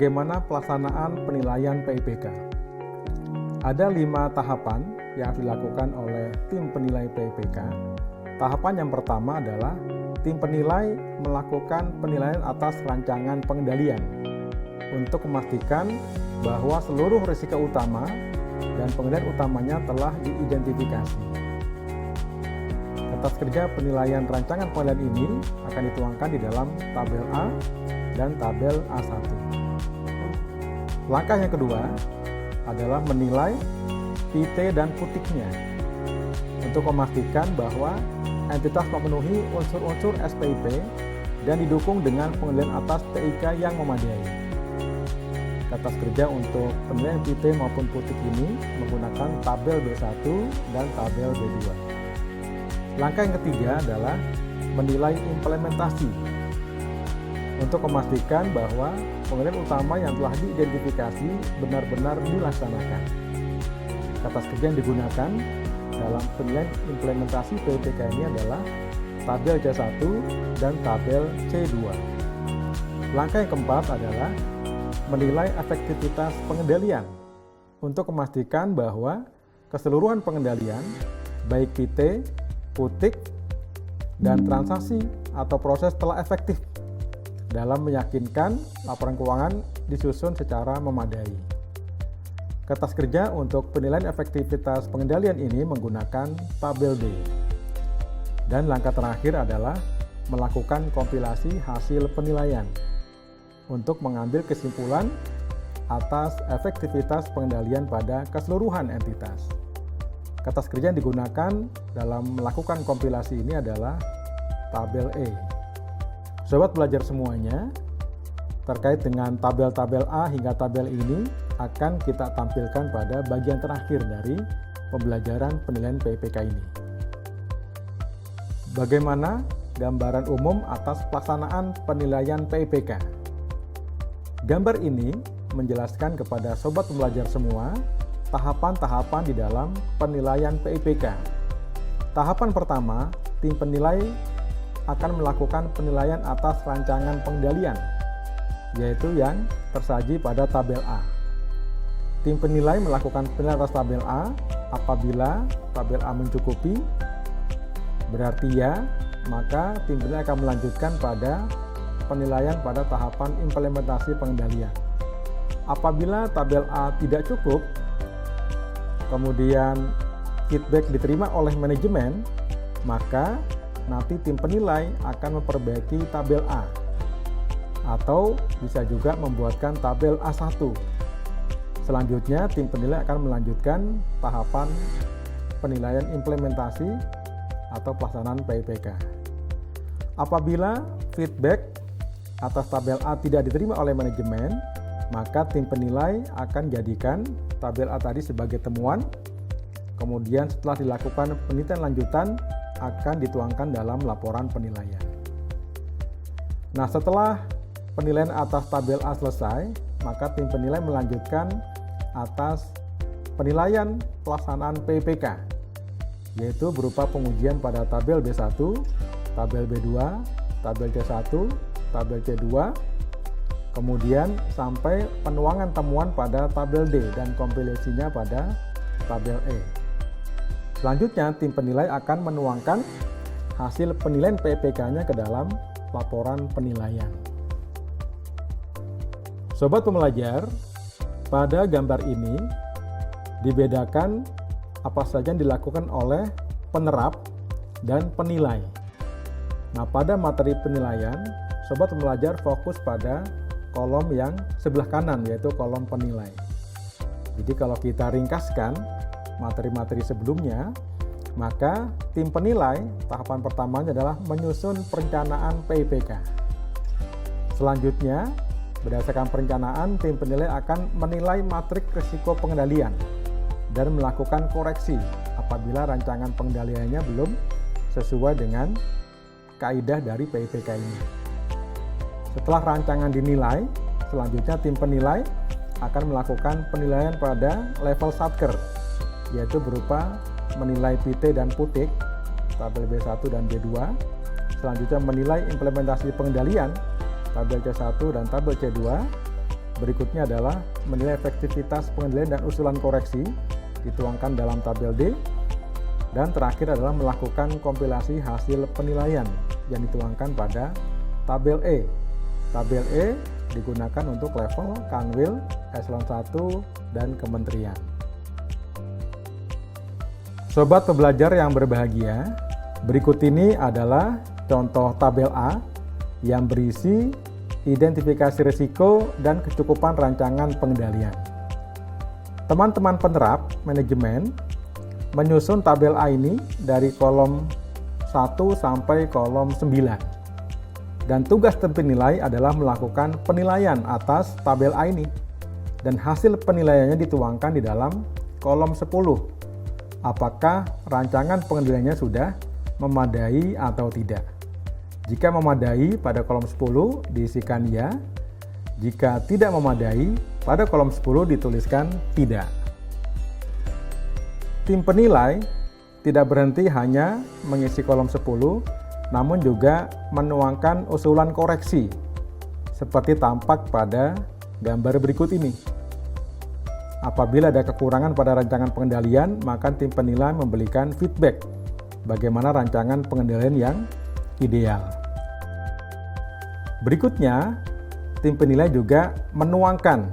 Bagaimana pelaksanaan penilaian PIPK? Ada 5 tahapan yang harus dilakukan oleh tim penilai PIPK. Tahapan yang pertama adalah tim penilai melakukan penilaian atas rancangan pengendalian untuk memastikan bahwa seluruh risiko utama dan pengendalian utamanya telah diidentifikasi. Kertas kerja penilaian rancangan pengendalian ini akan dituangkan di dalam tabel A dan tabel A1. Langkah yang kedua adalah menilai PT dan putiknya untuk memastikan bahwa entitas memenuhi unsur-unsur SPIP dan didukung dengan pengendalian atas TIK yang memadai. Kertas kerja untuk penilaian PT maupun putik ini menggunakan tabel B1 dan tabel B2. Langkah yang ketiga adalah menilai implementasi untuk memastikan bahwa pengendalian utama yang telah diidentifikasi benar-benar dilaksanakan. Kertas kerja yang digunakan dalam penilaian implementasi PIPK ini adalah tabel C1 dan tabel C2. Langkah yang keempat adalah menilai efektivitas pengendalian untuk memastikan bahwa keseluruhan pengendalian baik PT, putik, dan transaksi atau proses telah efektif dalam meyakinkan laporan keuangan disusun secara memadai. Kertas kerja untuk penilaian efektivitas pengendalian ini menggunakan tabel D. Dan langkah terakhir adalah melakukan kompilasi hasil penilaian untuk mengambil kesimpulan atas efektivitas pengendalian pada keseluruhan entitas. Kertas kerja yang digunakan dalam melakukan kompilasi ini adalah tabel E. Sobat belajar semuanya, terkait dengan tabel-tabel A hingga tabel ini akan kita tampilkan pada bagian terakhir dari pembelajaran penilaian PIPK ini. Bagaimana gambaran umum atas pelaksanaan penilaian PIPK? Gambar ini menjelaskan kepada sobat pembelajar semua tahapan-tahapan di dalam penilaian PIPK. Tahapan pertama, tim penilai akan melakukan penilaian atas rancangan pengendalian, yaitu yang tersaji pada tabel A. Tim penilai melakukan penilaian atas tabel A apabila tabel A mencukupi, berarti ya, maka tim penilai akan melanjutkan pada penilaian pada tahapan implementasi pengendalian. Apabila tabel A tidak cukup, kemudian feedback diterima oleh manajemen, maka nanti tim penilai akan memperbaiki tabel A atau bisa juga membuatkan tabel A1. Selanjutnya tim penilai akan melanjutkan tahapan penilaian implementasi atau pelaksanaan PIPK. Apabila feedback atas tabel A tidak diterima oleh manajemen, maka tim penilai akan jadikan tabel A tadi sebagai temuan, kemudian setelah dilakukan penelitian lanjutan akan dituangkan dalam laporan penilaian. Nah, setelah penilaian atas tabel A selesai, maka tim penilai melanjutkan atas penilaian pelaksanaan PIPK, yaitu berupa pengujian pada tabel B1, tabel B2, tabel C1, tabel C2, kemudian sampai penuangan temuan pada tabel D dan kompilasinya pada tabel E. Selanjutnya, tim penilai akan menuangkan hasil penilaian PIPK-nya ke dalam laporan penilaian. Sobat pembelajar, pada gambar ini dibedakan apa saja yang dilakukan oleh penerap dan penilai. Nah, pada materi penilaian, sobat pembelajar fokus pada kolom yang sebelah kanan, yaitu kolom penilai. Jadi kalau kita ringkaskan materi-materi sebelumnya, maka tim penilai tahapan pertamanya adalah menyusun perencanaan PIPK. Selanjutnya, berdasarkan perencanaan, tim penilai akan menilai matrik risiko pengendalian dan melakukan koreksi apabila rancangan pengendaliannya belum sesuai dengan kaidah dari PIPK ini. Setelah rancangan dinilai, selanjutnya tim penilai akan melakukan penilaian pada level satker, yaitu berupa menilai PT dan putik, tabel B1 dan B2, selanjutnya menilai implementasi pengendalian, tabel C1 dan tabel C2, berikutnya adalah menilai efektivitas pengendalian dan usulan koreksi, dituangkan dalam tabel D. Dan terakhir adalah melakukan kompilasi hasil penilaian yang dituangkan pada tabel E. Tabel E digunakan untuk level Kanwil, Eselon 1, dan Kementerian. Sobat pembelajar yang berbahagia, berikut ini adalah contoh tabel A yang berisi identifikasi risiko dan kecukupan rancangan pengendalian. Teman-teman penerap manajemen menyusun tabel A ini dari kolom 1 sampai kolom 9. Dan tugas tim penilai adalah melakukan penilaian atas tabel A ini. Dan hasil penilaiannya dituangkan di dalam kolom 10. Apakah rancangan pengendaliannya sudah memadai atau tidak? Jika memadai, pada kolom 10 diisikan ya. Jika tidak memadai, pada kolom 10 dituliskan tidak. Tim penilai tidak berhenti hanya mengisi kolom 10, namun juga menuangkan usulan koreksi, seperti tampak pada gambar berikut ini. Apabila ada kekurangan pada rancangan pengendalian, maka tim penilai memberikan feedback bagaimana rancangan pengendalian yang ideal. Berikutnya, tim penilai juga menuangkan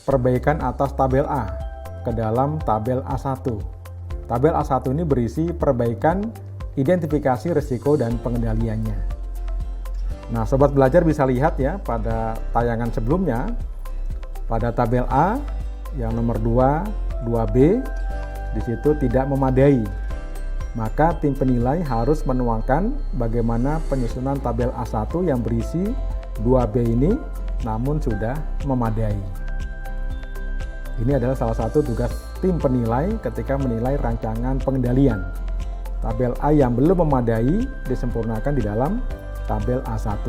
perbaikan atas tabel A ke dalam tabel A1. Tabel A1 ini berisi perbaikan identifikasi risiko dan pengendaliannya. Nah, sobat belajar bisa lihat ya pada tayangan sebelumnya, pada tabel A yang nomor 2, 2B, di situ tidak memadai. Maka tim penilai harus menuangkan bagaimana penyusunan tabel A1 yang berisi 2B ini namun sudah memadai. Ini adalah salah satu tugas tim penilai ketika menilai rancangan pengendalian. Tabel A yang belum memadai disempurnakan di dalam tabel A1.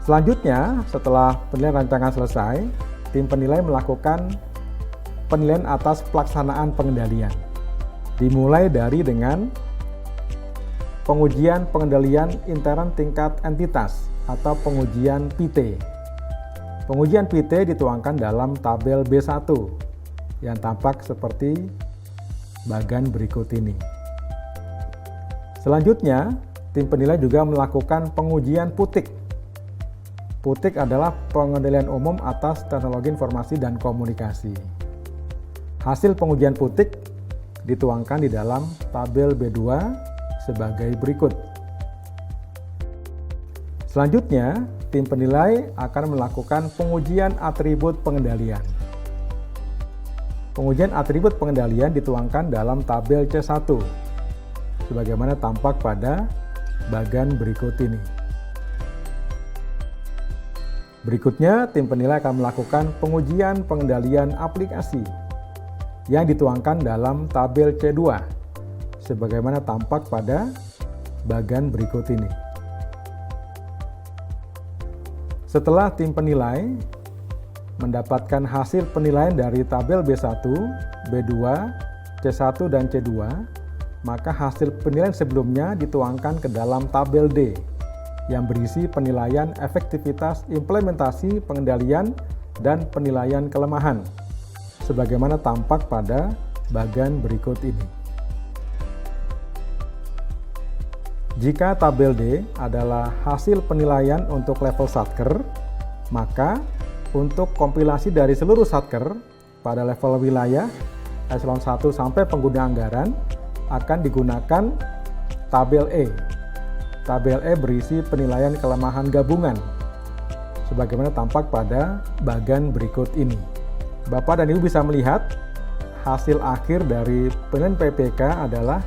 Selanjutnya, setelah penilaian rancangan selesai, tim penilai melakukan penilaian atas pelaksanaan pengendalian. Dimulai dari dengan pengujian pengendalian intern tingkat entitas atau pengujian PT. Pengujian PT dituangkan dalam tabel B1 yang tampak seperti bagan berikut ini. Selanjutnya, tim penilai juga melakukan pengujian PUTIK. PUTIK adalah pengendalian umum atas teknologi informasi dan komunikasi. Hasil pengujian PUTIK dituangkan di dalam tabel B2 sebagai berikut. Selanjutnya, tim penilai akan melakukan pengujian atribut pengendalian. Pengujian atribut pengendalian dituangkan dalam tabel C1, sebagaimana tampak pada bagan berikut ini. Berikutnya, tim penilai akan melakukan pengujian pengendalian aplikasi yang dituangkan dalam tabel C2, sebagaimana tampak pada bagan berikut ini. Setelah tim penilai mendapatkan hasil penilaian dari tabel B1, B2, C1, dan C2, maka hasil penilaian sebelumnya dituangkan ke dalam tabel D yang berisi penilaian efektivitas implementasi pengendalian dan penilaian kelemahan, sebagaimana tampak pada bagan berikut ini. Jika tabel D adalah hasil penilaian untuk level satker, maka untuk kompilasi dari seluruh satker pada level wilayah, eselon 1 sampai pengguna anggaran, akan digunakan tabel E. Tabel E berisi penilaian kelemahan gabungan, sebagaimana tampak pada bagan berikut ini. Bapak dan Ibu bisa melihat hasil akhir dari penilaian PPK adalah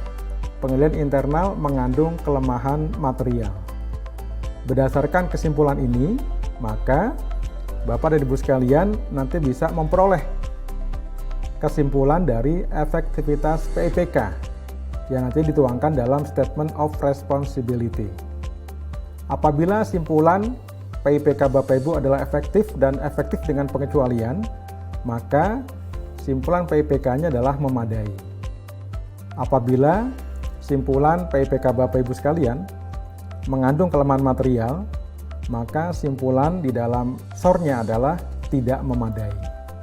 penilaian internal mengandung kelemahan material. Berdasarkan kesimpulan ini, maka Bapak dan Ibu sekalian nanti bisa memperoleh kesimpulan dari efektivitas PIPK yang nanti dituangkan dalam Statement of Responsibility. Apabila simpulan PIPK Bapak Ibu adalah efektif dan efektif dengan pengecualian, maka simpulan PIPK-nya adalah memadai. Apabila simpulan PIPK Bapak Ibu sekalian mengandung kelemahan material, maka simpulan di dalam SOR-nya adalah tidak memadai.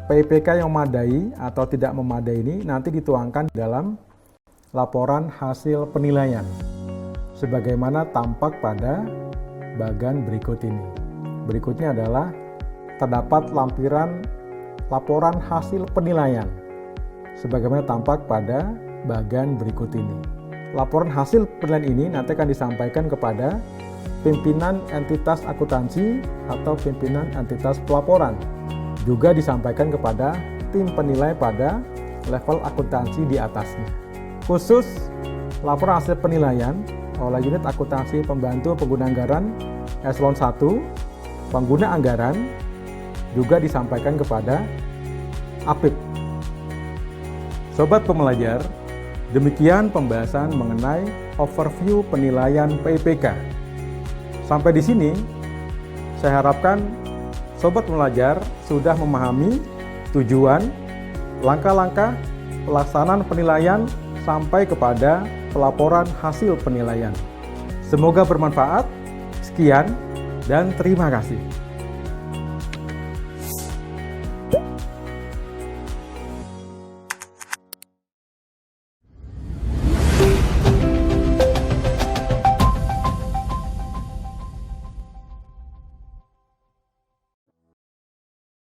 PIPK yang memadai atau tidak memadai ini nanti dituangkan dalam laporan hasil penilaian, sebagaimana tampak pada bagan berikut ini. Berikutnya adalah terdapat lampiran laporan hasil penilaian, sebagaimana tampak pada bagan berikut ini. Laporan hasil penilaian ini nanti akan disampaikan kepada pimpinan entitas akuntansi atau pimpinan entitas pelaporan. Juga disampaikan kepada tim penilai pada level akuntansi di atasnya. Khusus laporan hasil penilaian oleh unit akuntansi pembantu pengguna anggaran eselon 1, pengguna anggaran, juga disampaikan kepada APIP. Sobat pembelajar, demikian pembahasan mengenai overview penilaian PIPK. Sampai di sini, saya harapkan sobat pembelajar sudah memahami tujuan, langkah-langkah pelaksanaan penilaian sampai kepada pelaporan hasil penilaian. Semoga bermanfaat. Sekian dan terima kasih.